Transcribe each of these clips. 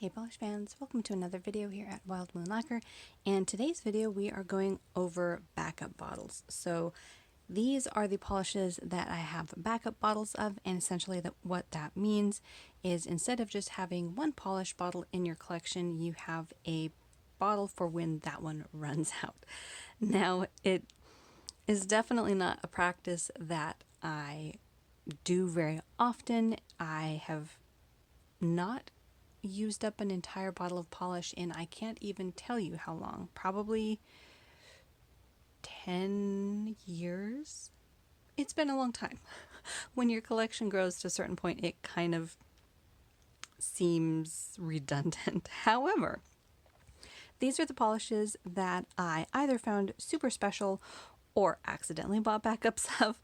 Hey polish fans, welcome to another video here at Wild Moon Lacquer, and today's video we are going over backup bottles. So these are the polishes that I have backup bottles of, and essentially what that means is instead of just having one polish bottle in your collection, you have a bottle for when that one runs out. Now, it is definitely not a practice that I do very often. I have not used up an entire bottle of polish in I can't even tell you how long, probably 10 years. It's been a long time. When your collection grows to a certain point, it kind of seems redundant. However, these are the polishes that I either found super special or accidentally bought backups of,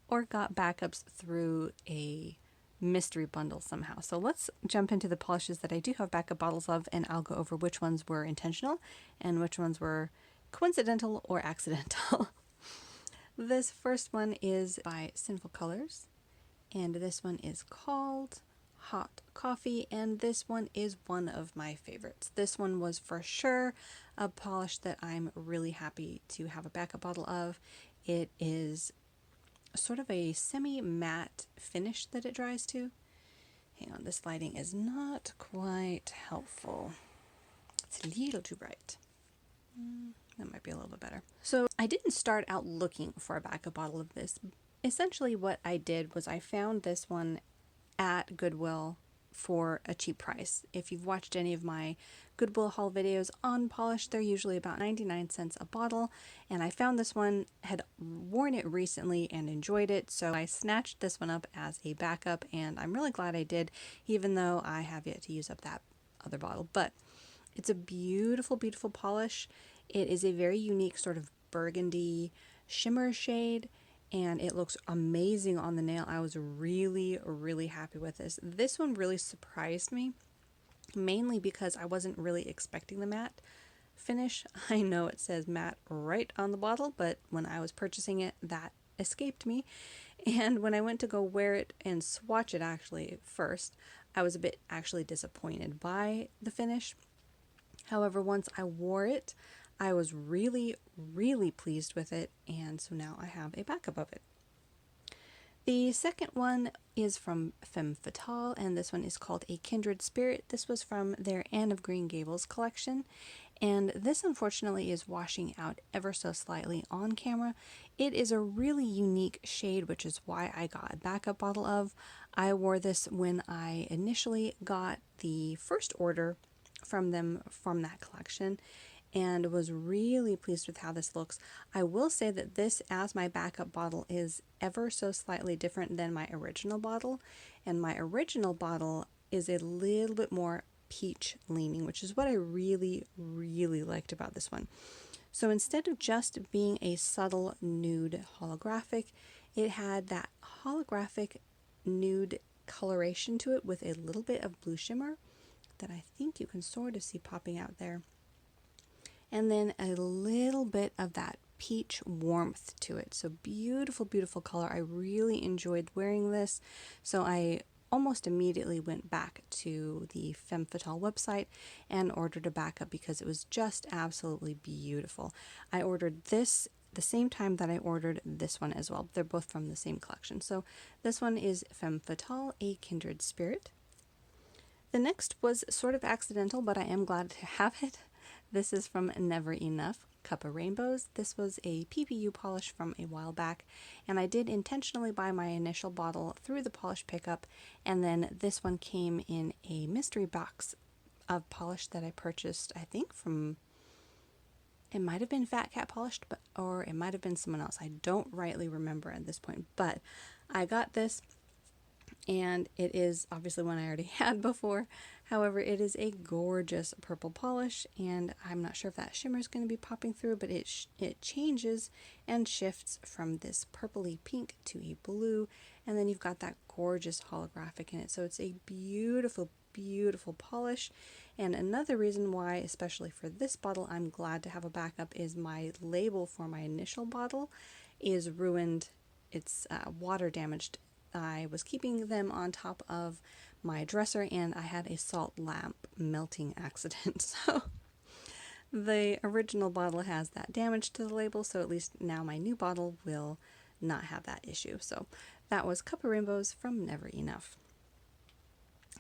or got backups through a mystery bundle somehow. So let's jump into the polishes that I do have backup bottles of, and I'll go over which ones were intentional and which ones were coincidental or accidental. This first one is by Sinful Colors, and this one is called Hot Coffee, and this one is one of my favorites. This one was for sure a polish that I'm really happy to have a backup bottle of. It is sort of a semi-matte finish that it dries to. Hang on, this lighting is not quite helpful. It's a little too bright. That might be a little bit better. So I didn't start out looking for a backup bottle of this. Essentially what I did was I found this one at Goodwill for a cheap price. If you've watched any of my Goodwill haul videos on polish, they're usually about 99 cents a bottle, and I found this one, had worn it recently and enjoyed it, so I snatched this one up as a backup, and I'm really glad I did, even though I have yet to use up that other bottle. But it's a beautiful, beautiful polish. It is a very unique sort of burgundy shimmer shade, and it looks amazing on the nail. I was really, really happy with this. This one really surprised me, mainly because I wasn't really expecting the matte finish. I know it says matte right on the bottle, but when I was purchasing it, that escaped me. And when I went to go wear it and swatch it actually first, I was a bit actually disappointed by the finish. However, once I wore it, I was really, really pleased with it, and so now I have a backup of it. The second one is from Femme Fatale, and this one is called a Kindred Spirit. This was from their Anne of Green Gables collection, and this unfortunately is washing out ever so slightly on camera. It is a really unique shade, which is why I got a backup bottle of. I wore this when I initially got the first order from them from that collection, and was really pleased with how this looks. I will say that this, as my backup bottle, is ever so slightly different than my original bottle, and my original bottle is a little bit more peach leaning, which is what I really, really liked about this one. So instead of just being a subtle nude holographic, it had that holographic nude coloration to it with a little bit of blue shimmer that I think you can sort of see popping out there. And then a little bit of that peach warmth to it. So beautiful, beautiful color. I really enjoyed wearing this. So I almost immediately went back to the Femme Fatale website and ordered a backup because it was just absolutely beautiful. I ordered this the same time that I ordered this one as well. They're both from the same collection. So this one is Femme Fatale, a Kindred Spirit. The next was sort of accidental, but I am glad to have it. This is from Never Enough, Cup of Rainbows. This was a PPU polish from a while back, and I did intentionally buy my initial bottle through the polish pickup, and then this one came in a mystery box of polish that I purchased, I think from, it might have been Fat Cat Polished, or it might have been someone else. I don't rightly remember at this point, but I got this, and it is obviously one I already had before. However, it is a gorgeous purple polish, and I'm not sure if that shimmer is going to be popping through, but it changes and shifts from this purpley pink to a blue, and then you've got that gorgeous holographic in it. So it's a beautiful, beautiful polish. And another reason why, especially for this bottle, I'm glad to have a backup is my label for my initial bottle is ruined. It's water damaged. I was keeping them on top of my dresser, and I had a salt lamp melting accident. So the original bottle has that damage to the label, so at least now my new bottle will not have that issue. So that was Cup of Rainbows from Never Enough.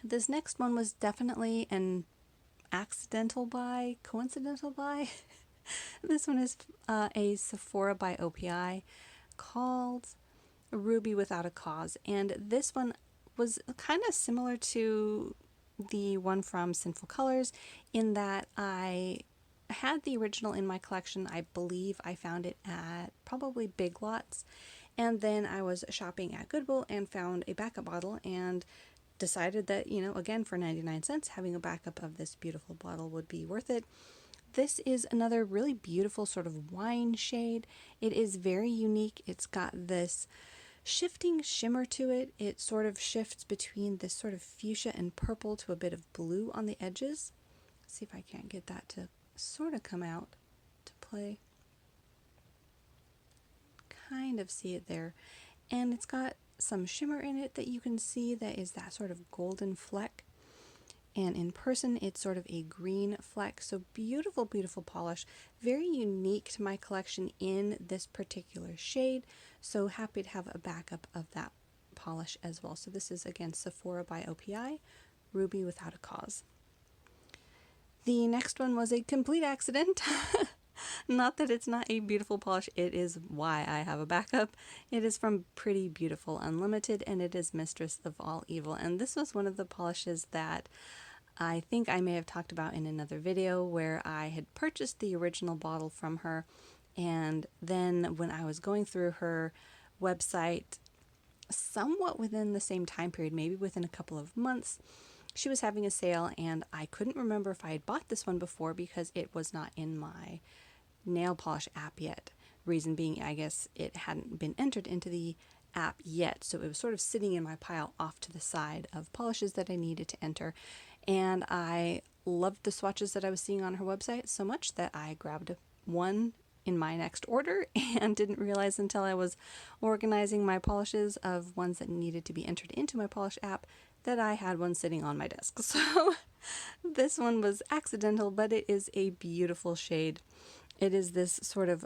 This next one was definitely an accidental buy, coincidental buy. This one is a Sephora by OPI called Ruby Without a Cause, and this one was kind of similar to the one from Sinful Colors in that I had the original in my collection. I believe I found it at probably Big Lots, and then I was shopping at Goodwill and found a backup bottle and decided that, you know, again, for 99 cents, having a backup of this beautiful bottle would be worth it. This is another really beautiful sort of wine shade. It is very unique. It's got this shifting shimmer to it. It sort of shifts between this sort of fuchsia and purple to a bit of blue on the edges. Let's see if I can't get that to sort of come out to play. Kind of see it there. And it's got some shimmer in it that you can see that is that sort of golden fleck. And in person, it's sort of a green fleck. So beautiful, beautiful polish. Very unique to my collection in this particular shade. So happy to have a backup of that polish as well. So this is, again, Sephora by OPI, Ruby Without a Cause. The next one was a complete accident. Not that it's not a beautiful polish, it is why I have a backup. It is from Pretty Beautiful Unlimited, and it is Mistress of All Evil. And this was one of the polishes that I think I may have talked about in another video, where I had purchased the original bottle from her, and then when I was going through her website, somewhat within the same time period, maybe within a couple of months, she was having a sale, and I couldn't remember if I had bought this one before because it was not in my nail polish app yet. Reason being, I guess it hadn't been entered into the app yet, so it was sort of sitting in my pile off to the side of polishes that I needed to enter. And I loved the swatches that I was seeing on her website so much that I grabbed one in my next order and didn't realize until I was organizing my polishes of ones that needed to be entered into my polish app that I had one sitting on my desk. So this one was accidental, but it is a beautiful shade. It is this sort of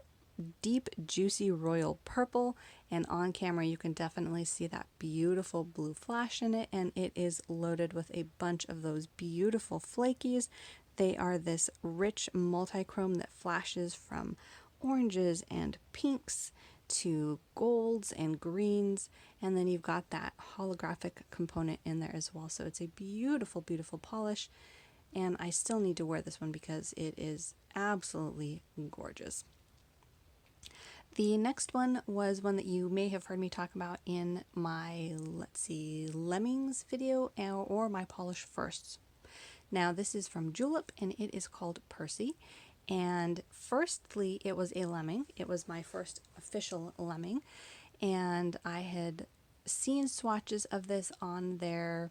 deep, juicy royal purple, and on camera you can definitely see that beautiful blue flash in it, and it is loaded with a bunch of those beautiful flakies. They are this rich multichrome that flashes from oranges and pinks to golds and greens, and then you've got that holographic component in there as well. So it's a beautiful, beautiful polish, and I still need to wear this one because it is absolutely gorgeous. The next one was one that you may have heard me talk about in my, Lemmings video or my Polish Firsts. Now this is from Julep, and it is called Percy. And firstly, it was a lemming. It was my first official lemming, and I had seen swatches of this on their,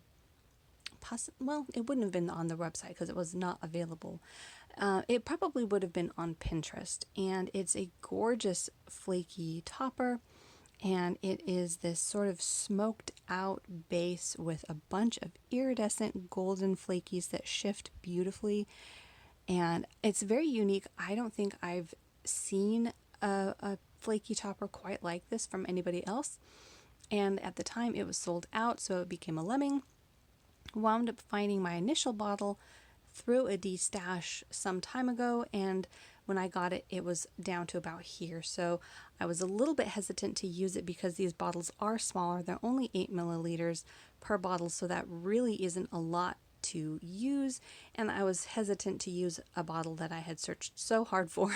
well, it wouldn't have been on the website because it was not available. It probably would have been on Pinterest, and it's a gorgeous flaky topper, and it is this sort of smoked out base with a bunch of iridescent golden flakies that shift beautifully, and it's very unique. I don't think I've seen a flaky topper quite like this from anybody else, and at the time it was sold out, so it became a lemming. Wound up finding my initial bottle through a D-stash some time ago, and when I got it, it was down to about here. So I was a little bit hesitant to use it because these bottles are smaller. They're only 8 milliliters per bottle, so that really isn't a lot to use, and I was hesitant to use a bottle that I had searched so hard for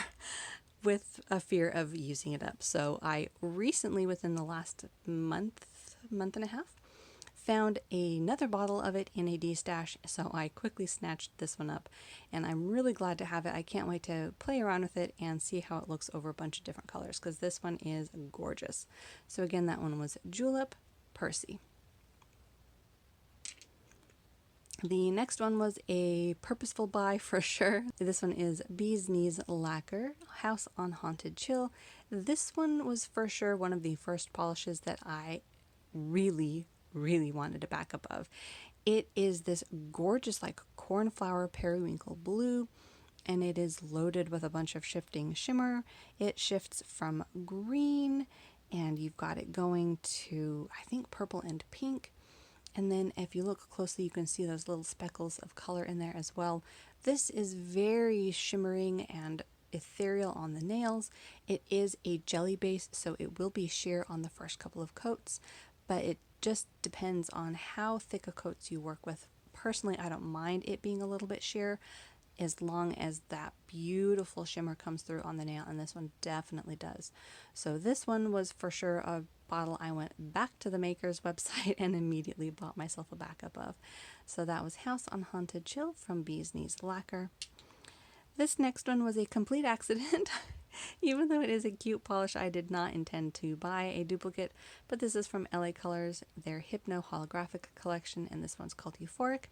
with a fear of using it up. So I recently, within the last month and a half, found another bottle of it in a D-stash, so I quickly snatched this one up, and I'm really glad to have it. I can't wait to play around with it and see how it looks over a bunch of different colors, because this one is gorgeous. So again, that one was Julep, Percy. The next one was a purposeful buy for sure. This one is Bee's Knees Lacquer, House on Haunted Chill. This one was for sure one of the first polishes that I really wanted a backup of. It is this gorgeous, like cornflower periwinkle blue, and it is loaded with a bunch of shifting shimmer. It shifts from green, and you've got it going to, I think, purple and pink. And then if you look closely, you can see those little speckles of color in there as well. This is very shimmering and ethereal on the nails. It is a jelly base, so it will be sheer on the first couple of coats, but it just depends on how thick a coats you work with. Personally, I don't mind it being a little bit sheer as long as that beautiful shimmer comes through on the nail, and this one definitely does. So this one was for sure a bottle I went back to the maker's website and immediately bought myself a backup of. So that was House on Haunted Chill from Bee's Knees Lacquer. This next one was a complete accident. Even though it is a cute polish, I did not intend to buy a duplicate, but this is from LA Colors, their Hypno Holographic collection, and this one's called Euphoric.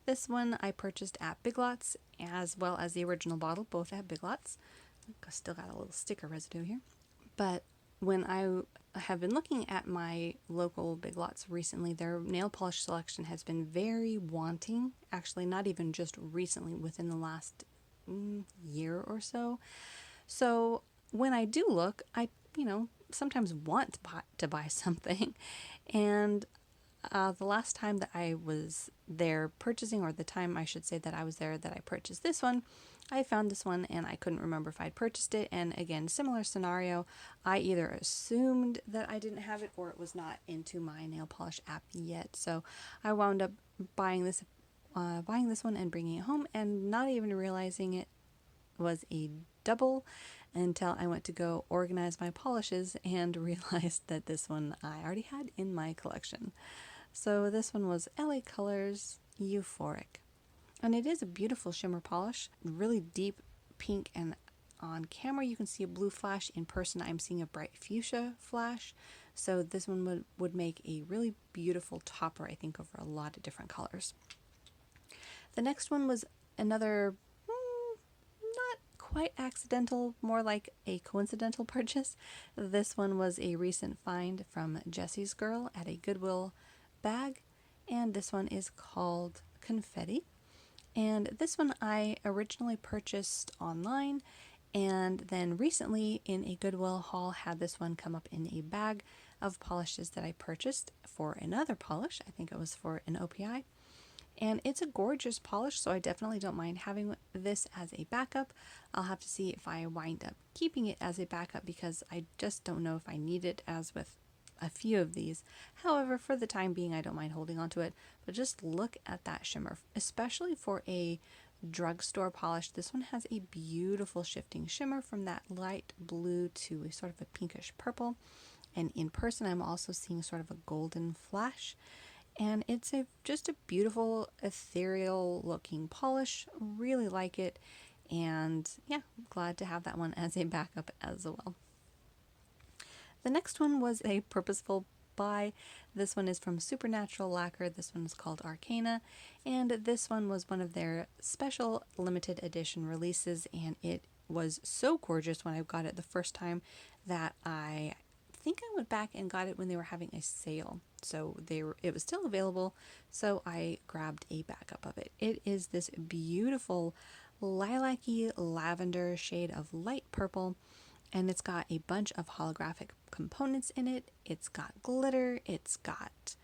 This one I purchased at Big Lots, as well as the original bottle, both at Big Lots. I still got a little sticker residue here. But when I have been looking at my local Big Lots recently, their nail polish selection has been very wanting. Actually, not even just recently, within the last year or so. So when I do look, I, sometimes want to buy something. And the last time that I was there purchasing, or the time I should say that I was there that I purchased this one, I found this one and I couldn't remember if I'd purchased it. And again, similar scenario, I either assumed that I didn't have it or it was not into my nail polish app yet. So I wound up buying this one and bringing it home and not even realizing it was a double until I went to go organize my polishes and realized that this one I already had in my collection. So this one was LA Colors Euphoric. And it is a beautiful shimmer polish, really deep pink, and on camera you can see a blue flash. In person I'm seeing a bright fuchsia flash. So this one would make a really beautiful topper, I think, over a lot of different colors. The next one was another not quite accidental, more like a coincidental purchase. This one was a recent find from Jessie's Girl at a Goodwill bag, and this one is called Confetti. And this one I originally purchased online, and then recently in a Goodwill haul had this one come up in a bag of polishes that I purchased for another polish. I think it was for an OPI. And it's a gorgeous polish, so I definitely don't mind having this as a backup. I'll have to see if I wind up keeping it as a backup because I just don't know if I need it, as with a few of these. However, for the time being, I don't mind holding on to it. But just look at that shimmer, especially for a drugstore polish. This one has a beautiful shifting shimmer from that light blue to a sort of a pinkish purple. And in person, I'm also seeing sort of a golden flash. And it's just a beautiful, ethereal looking polish. Really like it. And yeah, glad to have that one as a backup as well. The next one was a purposeful buy. This one is from Supernatural Lacquer. This one is called Arcana. And this one was one of their special limited edition releases. And it was so gorgeous when I got it the first time that I think I went back and got it when they were having a sale. So it was still available, so I grabbed a backup of it. It is this beautiful lilac-y lavender shade of light purple, and it's got a bunch of holographic components in it. It's got glitter, it's got,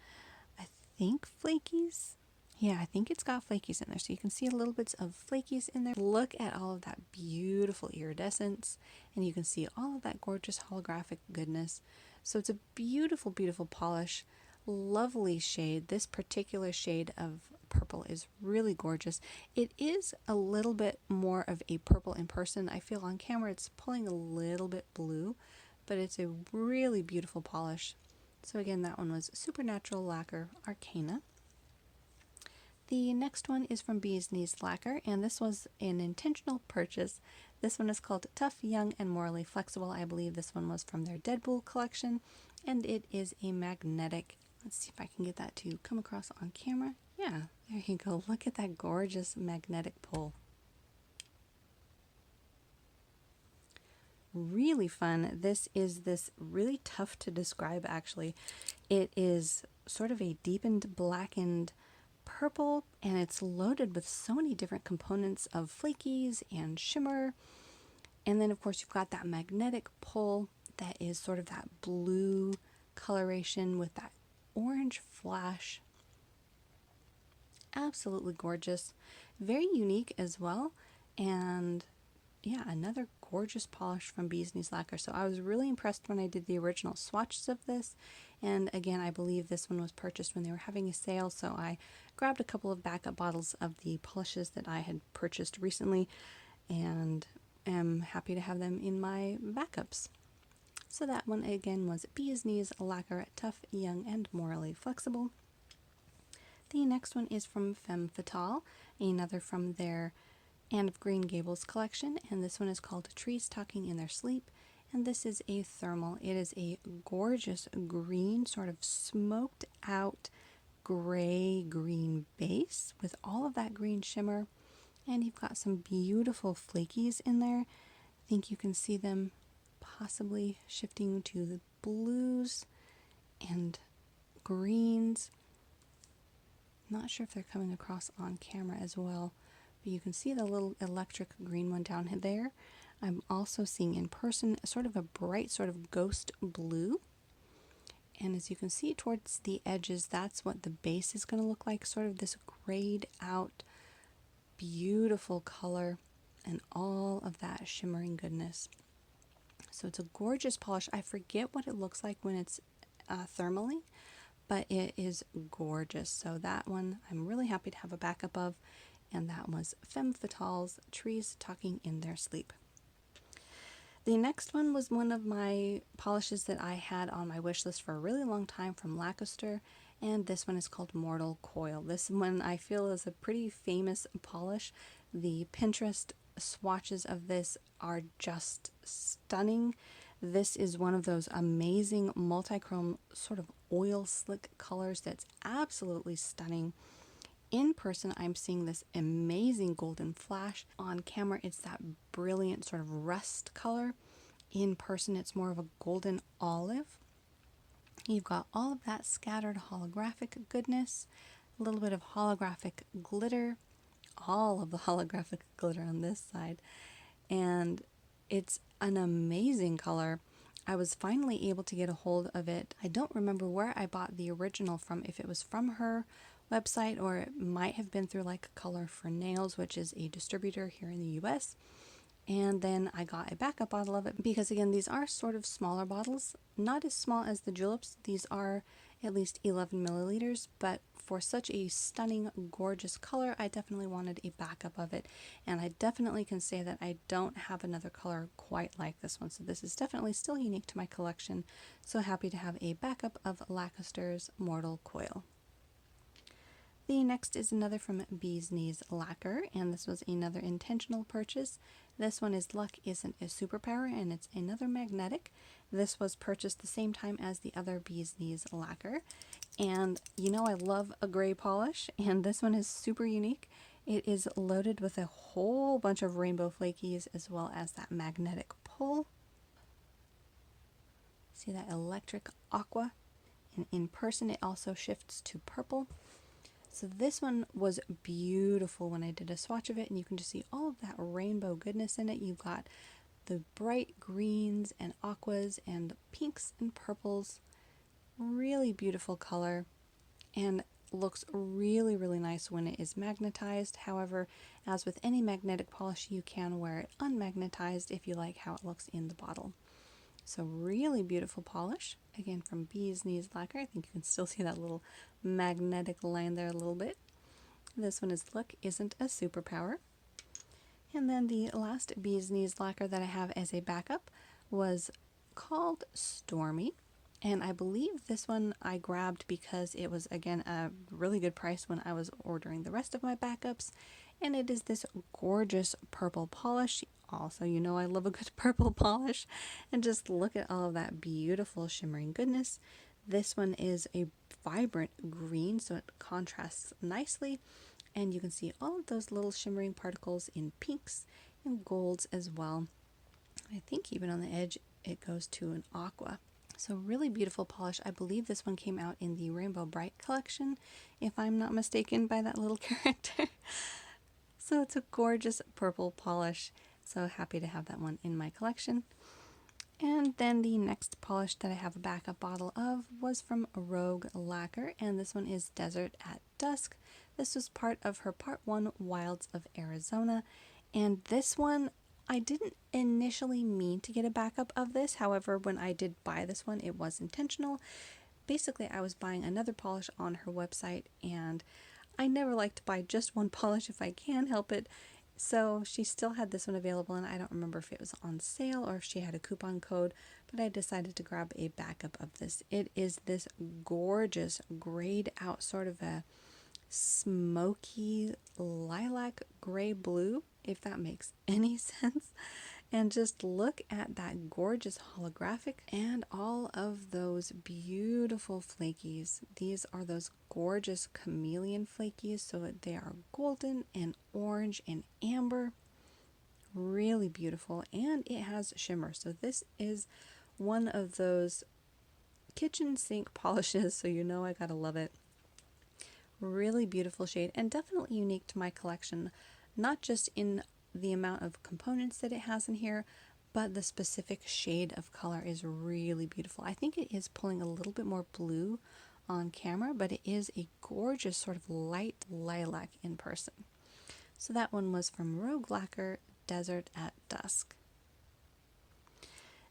I think, flakies. Yeah, I think it's got flakies in there, so you can see a little bits of flakies in there. Look at all of that beautiful iridescence, and you can see all of that gorgeous holographic goodness. So it's a beautiful, beautiful polish. Lovely shade. This particular shade of purple is really gorgeous. It is a little bit more of a purple in person. I feel on camera it's pulling a little bit blue, but it's a really beautiful polish. So again, that one was Supernatural Lacquer Arcana. The next one is from Bee's Knees Lacquer, and this was an intentional purchase. This one is called Tough, Young, and Morally Flexible. I believe this one was from their Deadpool collection, and it is a magnetic. Let's see if I can get that to come across on camera. Yeah, there you go. Look at that gorgeous magnetic pull. Really fun. This is this really tough to describe, actually. It is sort of a deepened, blackened purple, and it's loaded with so many different components of flakies and shimmer. And then of course you've got that magnetic pull that is sort of that blue coloration with that orange flash. Absolutely gorgeous. Very unique as well. And yeah, another gorgeous polish from Bee's Knees Lacquer. So I was really impressed when I did the original swatches of this. And again, I believe this one was purchased when they were having a sale. So I grabbed a couple of backup bottles of the polishes that I had purchased recently and am happy to have them in my backups. So that one again was Bee's Knees Lacquer, Tough, Young, and Morally Flexible. The next one is from Femme Fatale, another from their Anne of Green Gables collection, and this one is called Trees Talking in Their Sleep, and this is a thermal. It is a gorgeous green, sort of smoked out gray-green base with all of that green shimmer, and you've got some beautiful flakies in there. I think you can see them possibly shifting to the blues and greens. Not sure if they're coming across on camera as well, but you can see the little electric green one down there. I'm also seeing in person sort of a bright sort of ghost blue. And as you can see towards the edges, that's what the base is going to look like, sort of this grayed out, beautiful color and all of that shimmering goodness. So it's a gorgeous polish. I forget what it looks like when it's thermally, but it is gorgeous. So that one I'm really happy to have a backup of, and that was Femme Fatale's Trees Talking in Their Sleep. The next one was one of my polishes that I had on my wish list for a really long time from Lacquer, and this one is called Mortal Coil. This one I feel is a pretty famous polish. The Pinterest swatches of this are just stunning. This is one of those amazing multi-chrome sort of oil slick colors that's absolutely stunning. In person, I'm seeing this amazing golden flash. On camera, it's that brilliant sort of rust color. In person, it's more of a golden olive. You've got all of that scattered holographic goodness, a little bit of holographic glitter, all of the holographic glitter on this side, and it's an amazing color. I was finally able to get a hold of it. I don't remember where I bought the original from, if it was from her website or it might have been through like Color for Nails, which is a distributor here in the US. And then I got a backup bottle of it because again, these are sort of smaller bottles, not as small as the juleps. These are at least 11 milliliters, but for such a stunning, gorgeous color, I definitely wanted a backup of it. And I definitely can say that I don't have another color quite like this one. So this is definitely still unique to my collection. So happy to have a backup of Lacquer's Mortal Coil. The next is another from Bee's Knees Lacquer, and this was another intentional purchase. This one is Luck Isn't a Superpower, and it's another magnetic. This was purchased the same time as the other Bee's Knees Lacquer. And you know I love a gray polish, and this one is super unique. It is loaded with a whole bunch of rainbow flakies as well as that magnetic pull. See that electric aqua? And in person it also shifts to purple. So this one was beautiful when I did a swatch of it, and you can just see all of that rainbow goodness in it. You've got the bright greens and aquas and pinks and purples. Really beautiful color and looks really, really nice when it is magnetized. However, as with any magnetic polish, you can wear it unmagnetized if you like how it looks in the bottle. So really beautiful polish, again from Bee's Knees Lacquer. I think you can still see that little magnetic line there a little bit. This one is Luck Isn't a Superpower. And then the last Bee's Knees Lacquer that I have as a backup was called Stormy. And I believe this one I grabbed because it was, again, a really good price when I was ordering the rest of my backups. And it is this gorgeous purple polish. Also, you know I love a good purple polish. And just look at all of that beautiful shimmering goodness. This one is a vibrant green, so it contrasts nicely. And you can see all of those little shimmering particles in pinks and golds as well. I think even on the edge it goes to an aqua. So really beautiful polish. I believe this one came out in the Rainbow Bright collection, if I'm not mistaken by that little character. So it's a gorgeous purple polish. So happy to have that one in my collection. And then the next polish that I have a backup bottle of was from Rogue Lacquer, and this one is Desert at Dusk. This was part of her Part 1 Wilds of Arizona, and this one, I didn't initially mean to get a backup of this. However, when I did buy this one, it was intentional. Basically, I was buying another polish on her website, and I never like to buy just one polish if I can help it. So she still had this one available, and I don't remember if it was on sale or if she had a coupon code, but I decided to grab a backup of this. It is this gorgeous grayed out sort of a smoky lilac gray blue, if that makes any sense. And just look at that gorgeous holographic and all of those beautiful flakies. These are those gorgeous chameleon flakies, so they are golden and orange and amber. Really beautiful, and it has shimmer. So this is one of those kitchen sink polishes, so you know I gotta love it. Really beautiful shade, and definitely unique to my collection, not just in the amount of components that it has in here, but the specific shade of color is really beautiful. I think it is pulling a little bit more blue on camera, but it is a gorgeous sort of light lilac in person. So that one was from Rogue Lacquer, Desert at Dusk.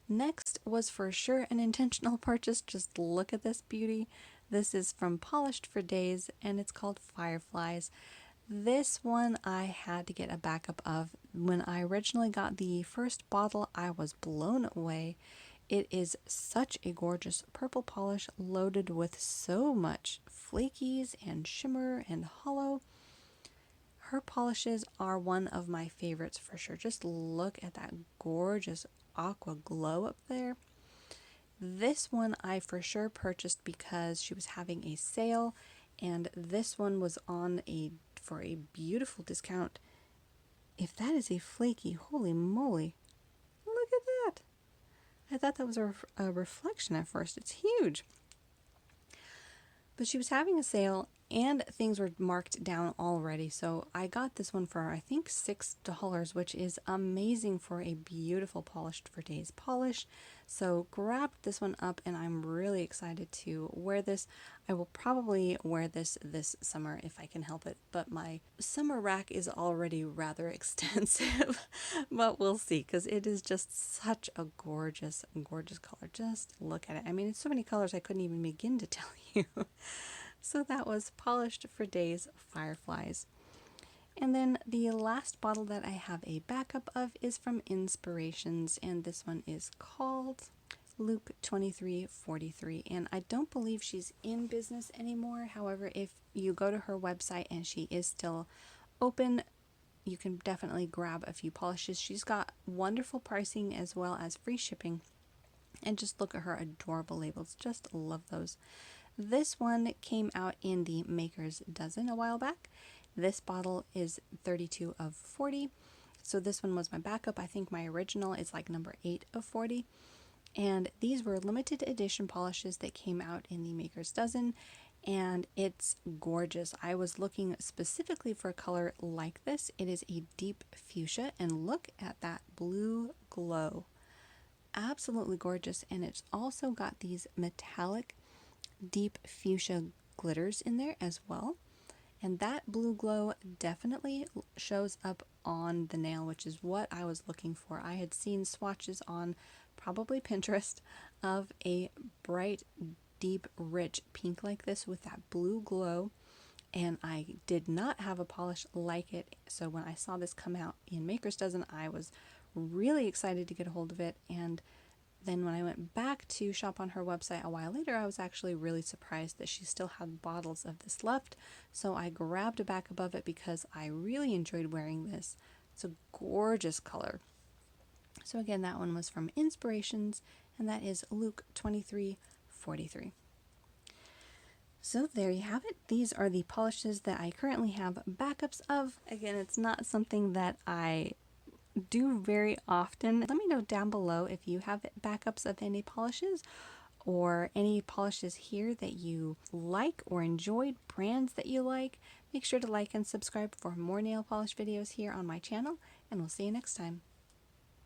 Next was for sure an intentional purchase. Just look at this beauty. This is from Polished for Days, and it's called Fireflies. This one I had to get a backup of. When I originally got the first bottle, I was blown away. It is such a gorgeous purple polish loaded with so much flakies and shimmer and hollow. Her polishes are one of my favorites for sure. Just look at that gorgeous aqua glow up there. This one I for sure purchased because she was having a sale, and this one was on for a beautiful discount. If that is a flaky, holy moly, look at that. I thought that was a reflection at first. It's huge. But she was having a sale and things were marked down already, so I got this one for I think $6, which is amazing for a beautiful Polished for Days polish. So grabbed this one up, and I'm really excited to wear this. I will probably wear this summer if I can help it, but my summer rack is already rather extensive, but we'll see, because it is just such a gorgeous color. Just look at it. I mean, it's so many colors I couldn't even begin to tell you. So that was Polished for Days Fireflies. And then the last bottle that I have a backup of is from Inspirations, and this one is called Luke 2343, and I don't believe she's in business anymore. However, if you go to her website and she is still open, you can definitely grab a few polishes. She's got wonderful pricing as well as free shipping, and just look at her adorable labels. Just love those. This one came out in the Maker's Dozen a while back. This bottle is 32 of 40. So this one was my backup. I think my original is like number 8 of 40. And these were limited edition polishes that came out in the Maker's Dozen. And it's gorgeous. I was looking specifically for a color like this. It is a deep fuchsia. And look at that blue glow. Absolutely gorgeous. And it's also got these metallic deep fuchsia glitters in there as well, and that blue glow definitely shows up on the nail, which is what I was looking for. I had seen swatches on probably Pinterest of a bright, deep, rich pink like this with that blue glow, and I did not have a polish like it. So when I saw this come out in Maker's Dozen, I was really excited to get a hold of it. And then when I went back to shop on her website a while later, I was actually really surprised that she still had bottles of this left. So I grabbed a backup of it because I really enjoyed wearing this. It's a gorgeous color. So again, that one was from Inspirations, and that is Luke 2343. So there you have it. These are the polishes that I currently have backups of. Again, it's not something that I do very often. Let me know down below if you have backups of any polishes, or any polishes here that you like or enjoyed, brands that you like, make sure to like and subscribe for more nail polish videos here on my channel, and we'll see you next time.